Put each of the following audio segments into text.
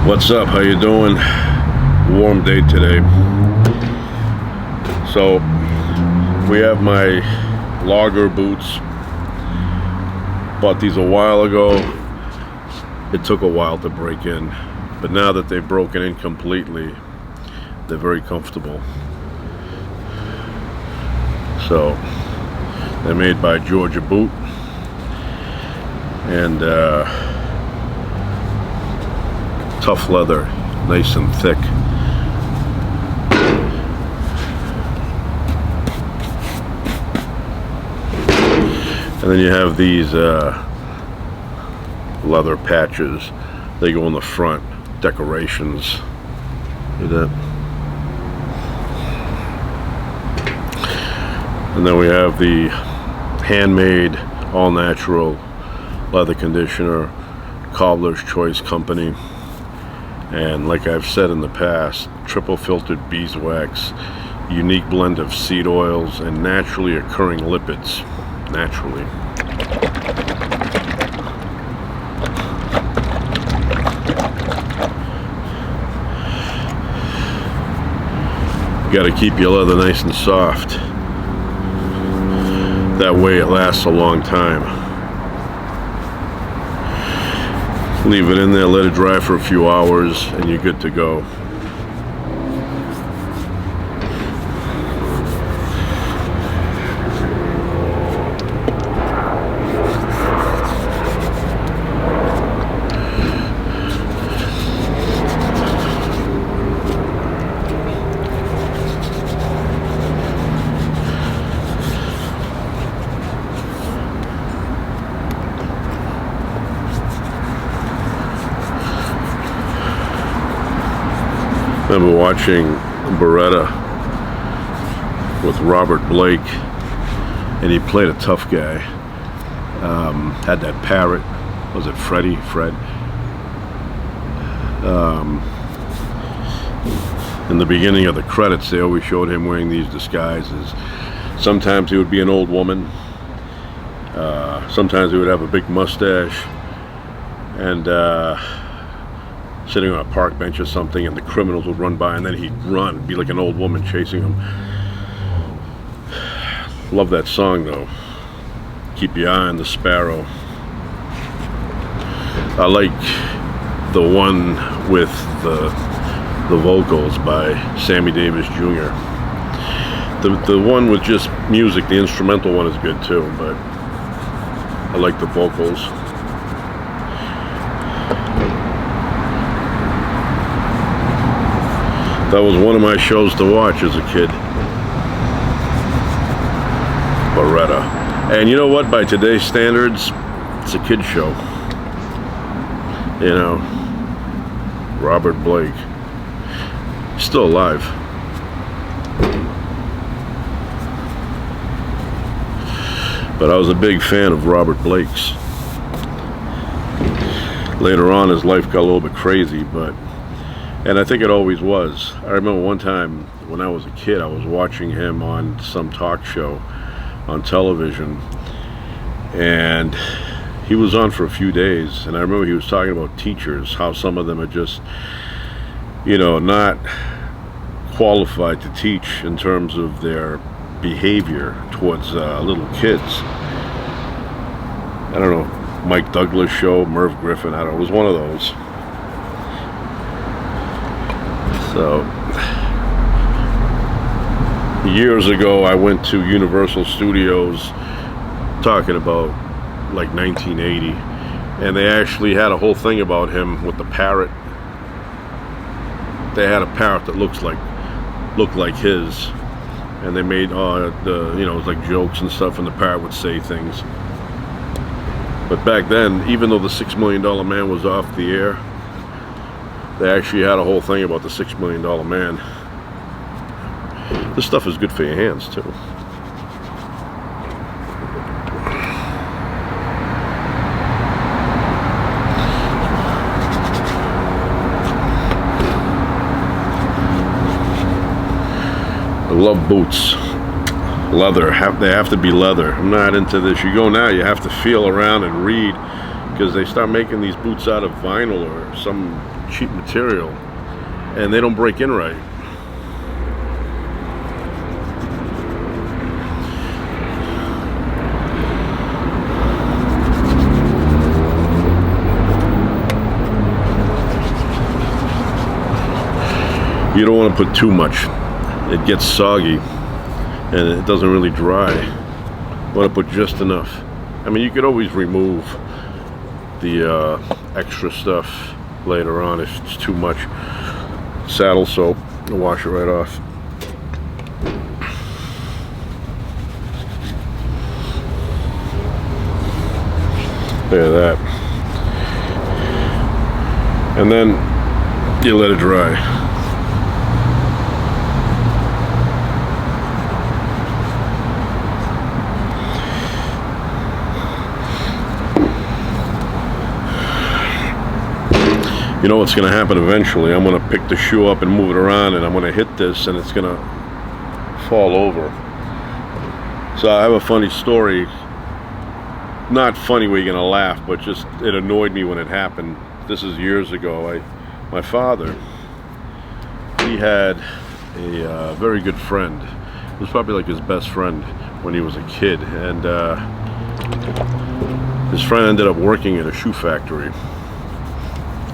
What's up? How you doing? Warm day today. So we have my logger boots. Bought these a while ago. It took a while to break in, but now that they've broken in completely, they're very comfortable. So they're made by Georgia Boot, and tough leather, nice and thick. And then you have these leather patches. They go in the front, decorations. See that? And then we have the handmade, all-natural leather conditioner, Cobbler's Choice Company. And like I've said in the past, triple filtered beeswax, unique blend of seed oils and naturally occurring lipids. Naturally. You got to keep your leather nice and soft. That way it lasts a long time. Leave it in there, let it dry for a few hours, and you're good to go. I remember watching Baretta with Robert Blake, and he played a tough guy. Had that parrot, was it Fred? In the beginning of the credits, they always showed him wearing these disguises. Sometimes he would be an old woman. Sometimes he would have a big mustache, and sitting on a park bench or something, and the criminals would run by, and then he'd run, be like an old woman chasing him. Love that song though. Keep your eye on the sparrow. I like the one with the vocals by Sammy Davis Jr. The one with just music, the instrumental one is good too, but I like the vocals. That was one of my shows to watch as a kid. Baretta. And you know what? By today's standards, it's a kid's show. You know, Robert Blake. Still alive. But I was a big fan of Robert Blake's. Later on, his life got a little bit crazy, and I think it always was. I remember one time when I was a kid, I was watching him on some talk show on television, and he was on for a few days, and I remember he was talking about teachers, how some of them are just, you know, not qualified to teach in terms of their behavior towards little kids. I don't know, Mike Douglas show, Merv Griffin, I don't know, it was one of those. So, years ago, I went to Universal Studios, talking about like 1980, and they actually had a whole thing about him with the parrot. They had a parrot that looked like his, and they made it was like jokes and stuff, and the parrot would say things. But back then, even though the $6 Million Man was off the air, they actually had a whole thing about the $6 Million Man. This stuff is good for your hands too. I love boots. Leather, they have to be leather. I'm not into this. You go now, you have to feel around and read, because they start making these boots out of vinyl or some cheap material, and they don't break in right. You don't want to put too much. It gets soggy and it doesn't really dry. You want to put just enough. I mean, you could always remove the extra stuff later on if it's too much. Saddle soap, wash it right off. Look at that. And then you let it dry. You know what's going to happen eventually? I'm going to pick the shoe up and move it around, and I'm going to hit this and it's going to fall over. So I have a funny story. Not funny where you're going to laugh, but just it annoyed me when it happened. This is years ago. My father, he had a very good friend. It was probably like his best friend when he was a kid, and his friend ended up working at a shoe factory,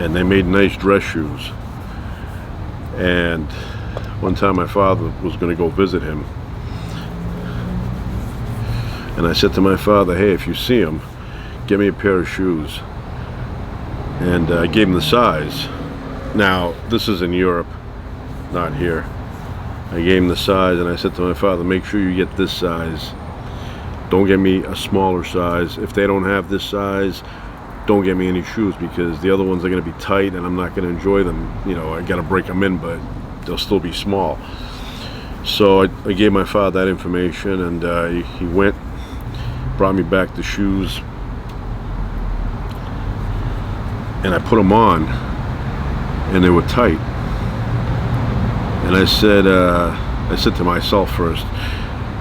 and they made nice dress shoes. And one time my father was going to go visit him, and I said to my father, hey, if you see him, get me a pair of shoes. And I gave him the size. Now this is in Europe, not here. I gave him the size, and I said to my father, make sure you get this size. Don't get me a smaller size. If they don't have this size, don't get me any shoes, because the other ones are going to be tight and I'm not going to enjoy them. You know, I got to break them in, but they'll still be small. So I gave my father that information, and he went, brought me back the shoes, and I put them on, and they were tight. And I said to myself first,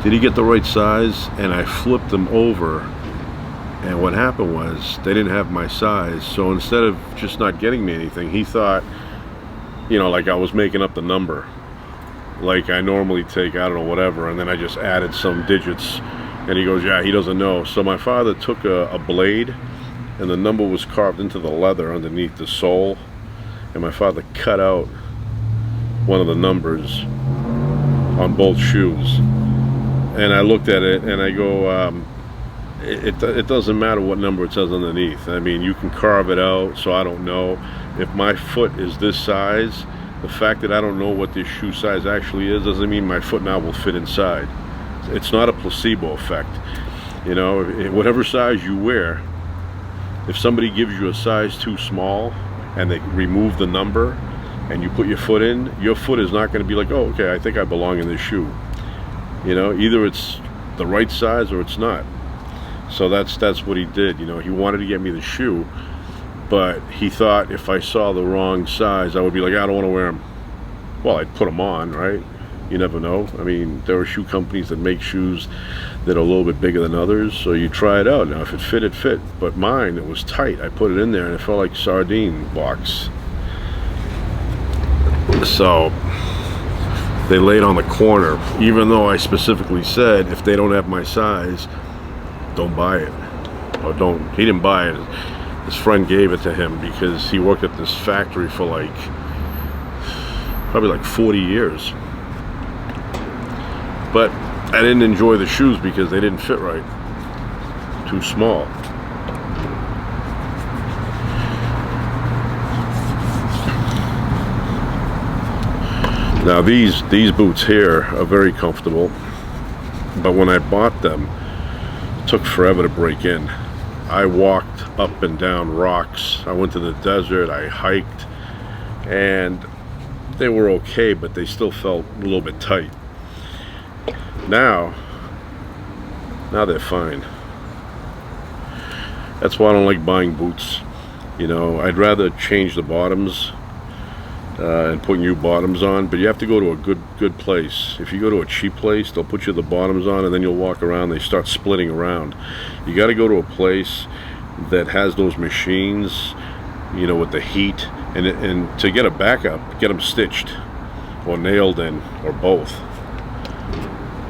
did he get the right size? And I flipped them over, and what happened was they didn't have my size. So instead of just not getting me anything, he thought, you know, like I was making up the number, like I normally take, I don't know, whatever, and then I just added some digits. And he goes, yeah, he doesn't know. So my father took a blade, and the number was carved into the leather underneath the sole, and my father cut out one of the numbers on both shoes. And I looked at it and I go, it doesn't matter what number it says underneath. I mean, you can carve it out, so I don't know. If my foot is this size, the fact that I don't know what this shoe size actually is doesn't mean my foot now will fit inside. It's not a placebo effect. You know, whatever size you wear, if somebody gives you a size too small and they remove the number and you put your foot in, your foot is not going to be like, oh, okay, I think I belong in this shoe. You know, either it's the right size or it's not. So that's what he did. You know, he wanted to get me the shoe, but he thought if I saw the wrong size, I would be like, I don't want to wear them. Well, I'd put them on, right? You never know. I mean, there are shoe companies that make shoes that are a little bit bigger than others, so you try it out. Now, if it fit, it fit. But mine, it was tight. I put it in there, and it felt like a sardine box. So they laid on the corner, even though I specifically said, if they don't have my size, don't buy it. Or don't. He didn't buy it. His friend gave it to him because he worked at this factory for like, probably like 40 years. But I didn't enjoy the shoes because they didn't fit right. Too small. Now these boots here are very comfortable, but when I bought them, it took forever to break in. I walked up and down rocks. I went to the desert, I hiked, and they were okay, but they still felt a little bit tight. Now they're fine. That's why I don't like buying boots. You know, I'd rather change the bottoms and put new bottoms on, but you have to go to a good place. If you go to a cheap place, they'll put you the bottoms on and then you'll walk around, they start splitting around. You got to go to a place that has those machines, you know, with the heat, and to get a backup, get them stitched or nailed in, or both.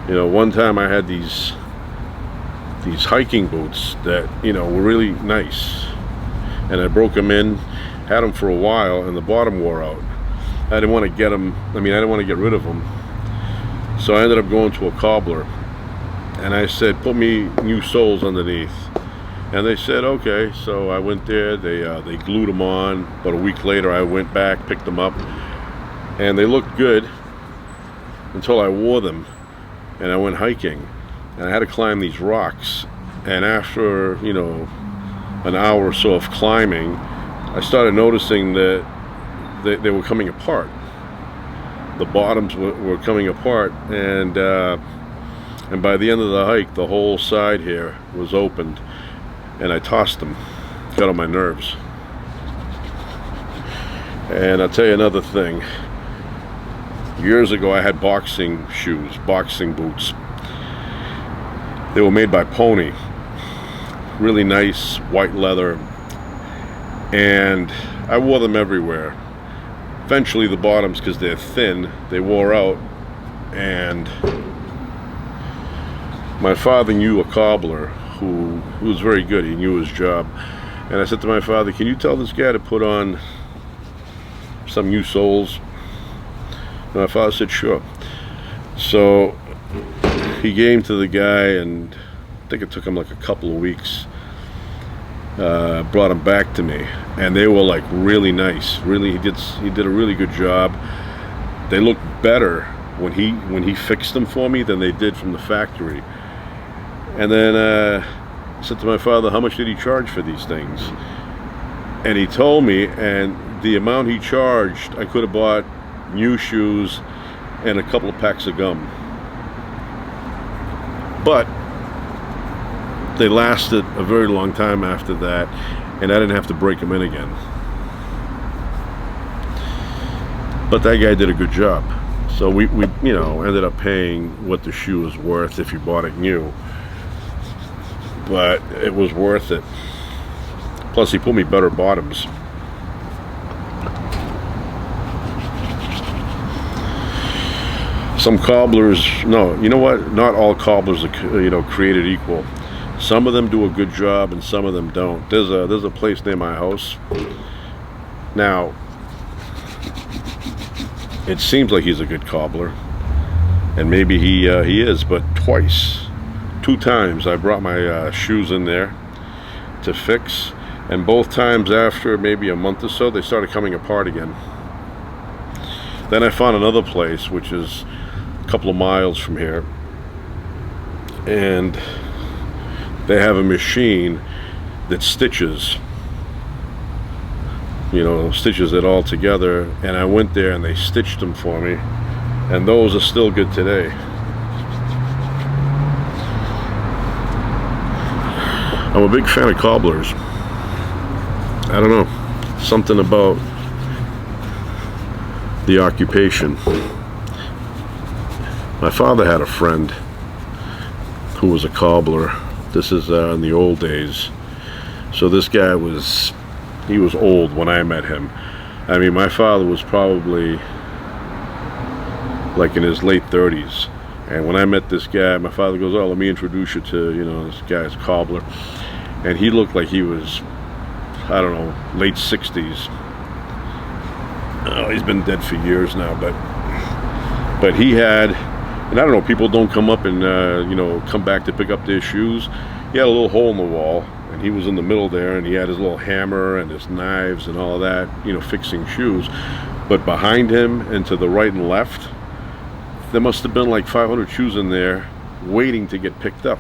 You know, one time I had these hiking boots that, you know, were really nice, and I broke them in, had them for a while, and the bottom wore out. I didn't want to get them, I didn't want to get rid of them, so I ended up going to a cobbler, and I said, put me new soles underneath, and they said okay. So I went there, they glued them on. But a week later I went back, picked them up, and they looked good until I wore them and I went hiking, and I had to climb these rocks, and after, you know, an hour or so of climbing, I started noticing that they were coming apart. The bottoms were coming apart, and by the end of the hike, the whole side here was opened, and I tossed them. Got on my nerves. And I'll tell you another thing. Years ago, I had boxing shoes, boxing boots. They were made by Pony. Really nice, white leather. And I wore them everywhere. Eventually the bottoms, because they're thin, they wore out. And my father knew a cobbler who was very good. He knew his job. And I said to my father, can you tell this guy to put on some new soles? And my father said, sure. So he came to the guy, and I think it took him like a couple of weeks. Brought them back to me, and they were like really nice. Really, he did a really good job. They looked better when he fixed them for me than they did from the factory. And then I said to my father, how much did he charge for these things? And he told me, and the amount he charged, I could have bought new shoes and a couple of packs of gum. But they lasted a very long time after that, and I didn't have to break them in again. But that guy did a good job. So we you know, ended up paying what the shoe was worth if you bought it new. But it was worth it. Plus he put me better bottoms. Some cobblers, no, you know what? Not all cobblers are, you know, created equal. Some of them do a good job and some of them don't. There's a place near my house. Now, it seems like he's a good cobbler, and maybe he is, but two times I brought my shoes in there to fix, and both times after maybe a month or so, they started coming apart again. Then I found another place, which is a couple of miles from here, and they have a machine that stitches, you know, stitches it all together. And I went there and they stitched them for me, and those are still good today. I'm a big fan of cobblers. I don't know, something about the occupation. My father had a friend who was a cobbler. This is in the old days. So this guy was old when I met him. I mean, my father was probably like in his late 30s. And when I met this guy, my father goes, oh, let me introduce you to, you know, this guy's cobbler. And he looked like he was, I don't know, late 60s. Oh, he's been dead for years now, but he had, and I don't know, people don't come up and, you know, come back to pick up their shoes. He had a little hole in the wall, and he was in the middle there, and he had his little hammer and his knives and all of that, you know, fixing shoes. But behind him and to the right and left, there must have been like 500 shoes in there waiting to get picked up.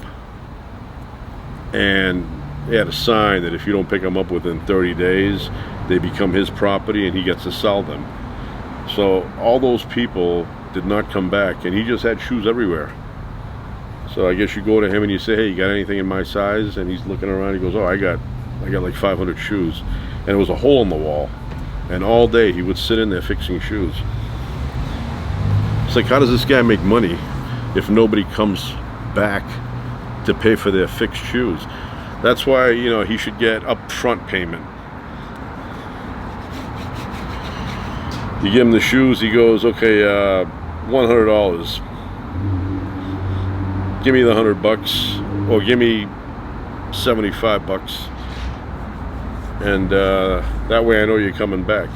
And he had a sign that if you don't pick them up within 30 days, they become his property and he gets to sell them. So all those people did not come back, and he just had shoes everywhere. So I guess you go to him and you say, hey, you got anything in my size? And he's looking around, he goes, oh, I got like 500 shoes. And it was a hole in the wall, and all day he would sit in there fixing shoes. It's like, how does this guy make money if nobody comes back to pay for their fixed shoes? That's why, you know, he should get upfront payment. You give him the shoes, he goes, okay, $100. Give me the $100, or give me $75, and that way I know you're coming back.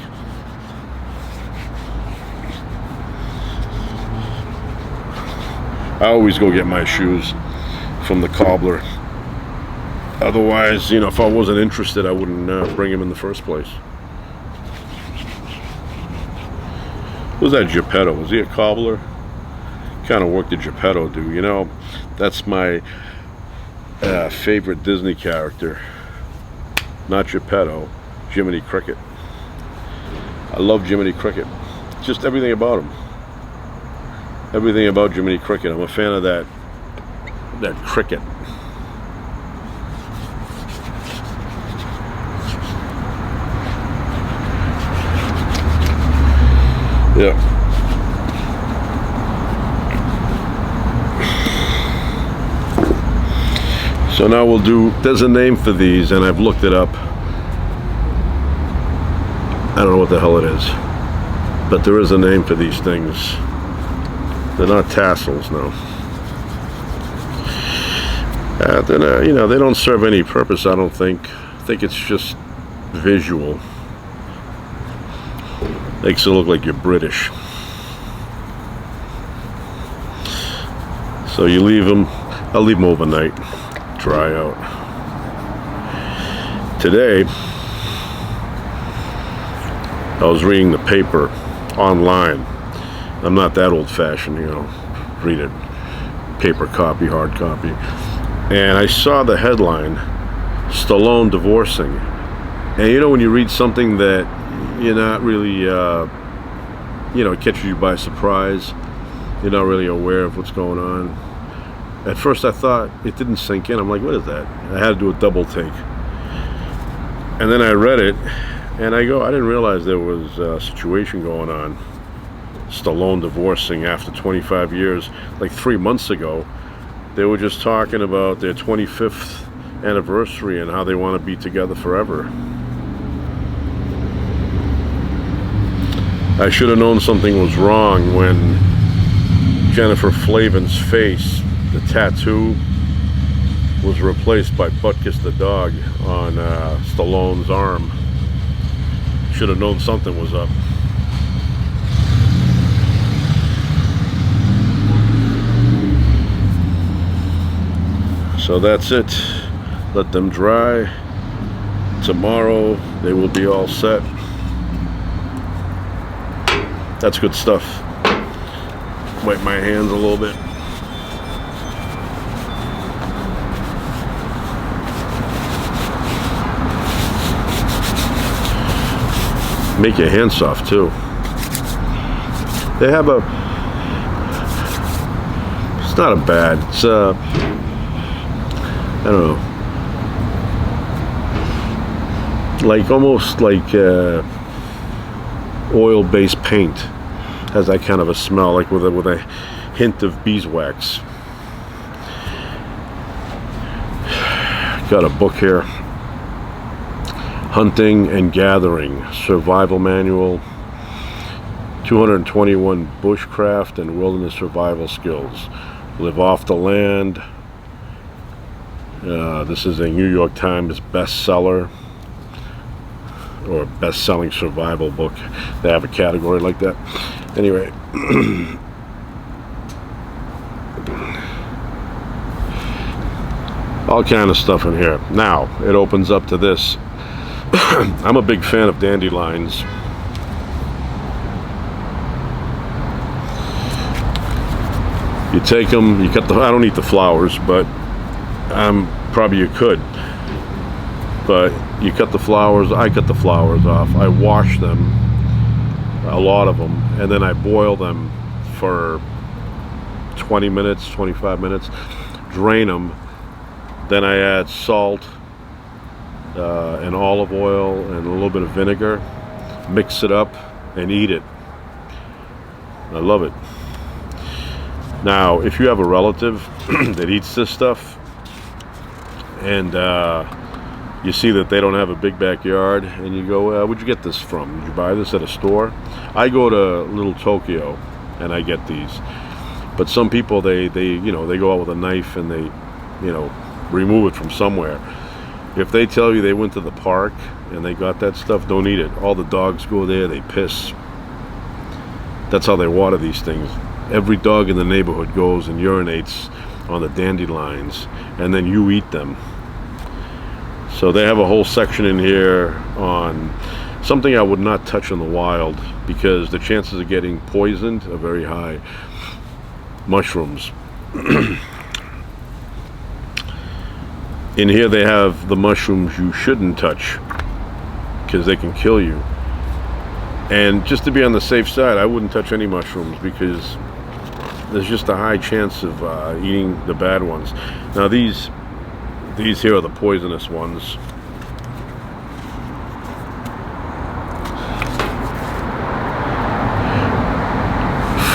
I always go get my shoes from the cobbler. Otherwise, you know, if I wasn't interested, I wouldn't bring him in the first place. Who's that Geppetto? Was he a cobbler? Kind of work did Geppetto do? You know, that's my favorite Disney character. Not Geppetto, Jiminy Cricket. I love Jiminy Cricket. Just everything about him. Everything about Jiminy Cricket. I'm a fan of that cricket. Yeah. So now we'll do, there's a name for these, and I've looked it up. I don't know what the hell it is, but there is a name for these things. They're not tassels, no. They're not, you know, they don't serve any purpose, I don't think. I think it's just visual. Makes it look like you're British. So you leave them, I'll leave them overnight, dry out. Today, I was reading the paper online. I'm not that old-fashioned, you know, read it, paper copy, hard copy. And I saw the headline, Stallone divorcing. And you know when you read something that you're not really, you know, it catches you by surprise, you're not really aware of what's going on. At first I thought, it didn't sink in. I'm like, what is that? I had to do a double take. And then I read it, and I didn't realize there was a situation going on. Stallone divorcing after 25 years. Like 3 months ago, they were just talking about their 25th anniversary and how they want to be together forever. I should have known something was wrong when Jennifer Flavin's face, the tattoo, was replaced by Butkus the dog on Stallone's arm. Should have known something was up. So that's it. Let them dry. Tomorrow they will be all set. That's good stuff. Wipe my hands a little bit. Make your hands soft too. They have a, it's not a bad, it's a, I don't know, like almost like oil-based paint. Has that kind of a smell, like with a hint of beeswax. Got a book here, Hunting and Gathering Survival Manual, 221 Bushcraft and Wilderness Survival Skills. Live off the land. This is a New York Times bestseller, or best-selling survival book. They have a category like that. Anyway, all kind of stuff in here. Now it opens up to this. I'm a big fan of dandelions. You take them, you cut the, I don't eat the flowers, but probably you could. But you cut the flowers, I cut the flowers off. I wash them, a lot of them, and then I boil them for 20 minutes, 25 minutes, drain them. Then I add salt and olive oil and a little bit of vinegar, mix it up and eat it. I love it. Now, if you have a relative that eats this stuff and you see that they don't have a big backyard, and you go, where'd you get this from? Did you buy this at a store? I go to Little Tokyo and I get these. But some people, they go out with a knife and they, remove it from somewhere. If they tell you they went to the park and they got that stuff, don't eat it. All the dogs go there, they piss. That's how they water these things. Every dog in the neighborhood goes and urinates on the dandelions, and then you eat them. So they have a whole section in here on something I would not touch in the wild because the chances of getting poisoned are very high. Mushrooms. In here they have the mushrooms you shouldn't touch because they can kill you. And just to be on the safe side, I wouldn't touch any mushrooms because there's just a high chance of eating the bad ones. Now these here are the poisonous ones.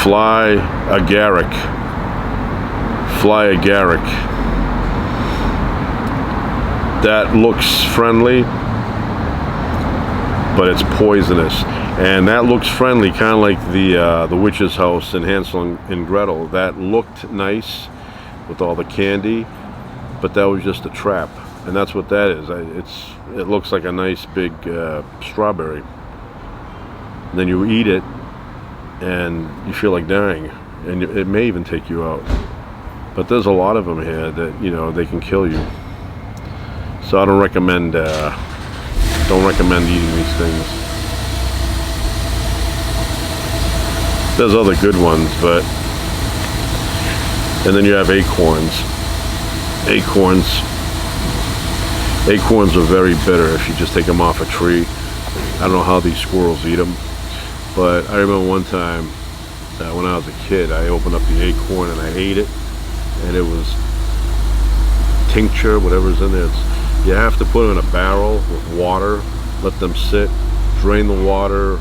Fly agaric. That looks friendly, but it's poisonous. And that looks friendly, kind of like the witch's house in Hansel and Gretel. That looked nice with all the candy, but that was just a trap. And that's what that is. It looks like a nice big strawberry. And then you eat it, and you feel like dying, and it may even take you out. But there's a lot of them here that they can kill you. So I don't recommend eating these things. There's other good ones, and then you have acorns. Acorns are very bitter if you just take them off a tree. I don't know how these squirrels eat them, but I remember one time when I was a kid, I opened up the acorn and I ate it, and it was tincture, whatever's in there. You have to put them in a barrel with water, let them sit, drain the water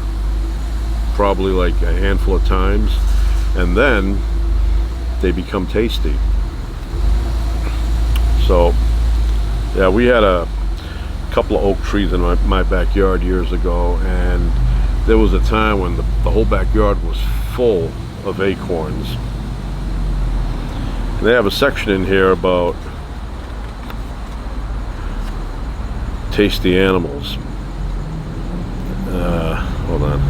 probably like a handful of times, and then they become tasty. So yeah, we had a couple of oak trees in my backyard years ago, and there was a time when the whole backyard was full of acorns. And they have a section in here about tasty animals. Hold on.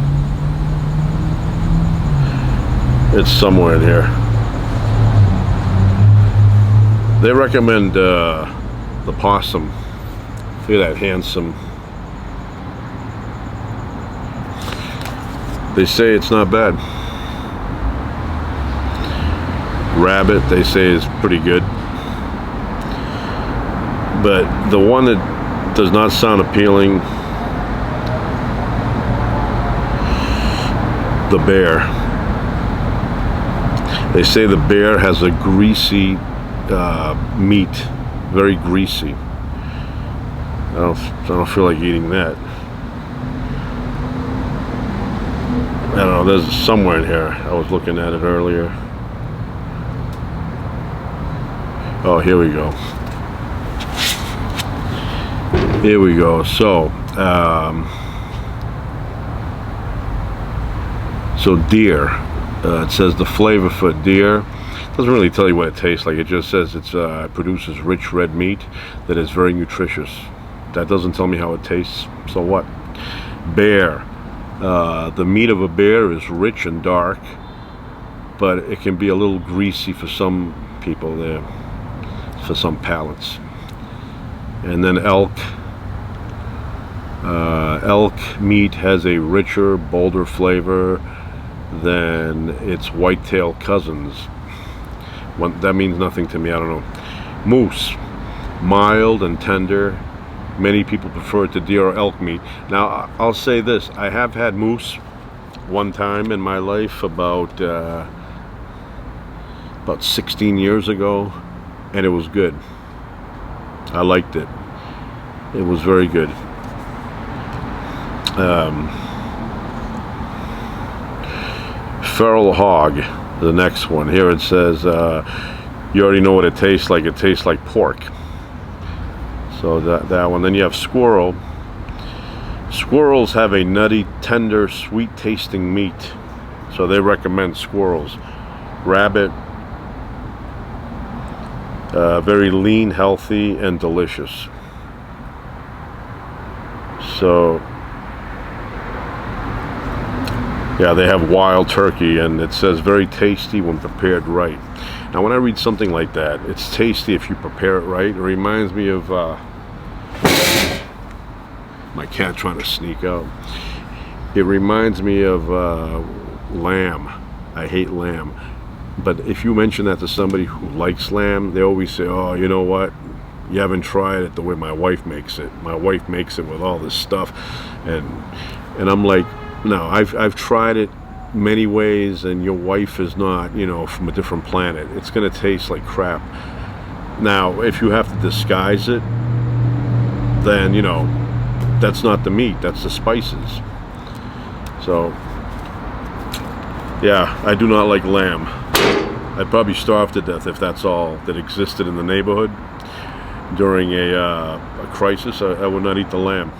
It's somewhere in here. They recommend the possum. Look at that, handsome. They say it's not bad. Rabbit, they say, is pretty good. But the one that does not sound appealing, the bear. They say the bear has a greasy meat, very greasy. I don't feel like eating that. I don't know, there's somewhere in here. I was looking at it earlier. Oh, here we go. Here we go. So deer. It says the flavor for deer. Doesn't really tell you what it tastes like. It just says it produces rich red meat that is very nutritious. That doesn't tell me how it tastes. So what? Bear. The meat of a bear is rich and dark, but it can be a little greasy for some people there, for some palates. And then elk. Elk meat has a richer, bolder flavor than its whitetail cousins. That means nothing to me, I don't know. Moose, mild and tender. Many people prefer it to deer or elk meat. Now, I'll say this, I have had moose one time in my life about 16 years ago, and it was good. I liked it. It was very good. Feral hog, the next one. Here it says, you already know what it tastes like. It tastes like pork. So that one. Then you have squirrel. Squirrels have a nutty, tender, sweet tasting meat, so they recommend squirrels. Rabbit, very lean, healthy, and delicious. So yeah, they have wild turkey, and it says very tasty when prepared right. Now when I read something like that, it's tasty if you prepare it right. It reminds me of my cat trying to sneak out. It reminds me of lamb. I hate lamb. But if you mention that to somebody who likes lamb, they always say, oh, you know what? You haven't tried it the way my wife makes it. My wife makes it with all this stuff. And I'm like, no, I've tried it many ways, and your wife is not, you know, from a different planet. It's going to taste like crap. Now, if you have to disguise it, then, you know, that's not the meat, that's the spices. So yeah, I do not like lamb. I'd probably starve to death if that's all that existed in the neighborhood during a crisis. I would not eat the lamb.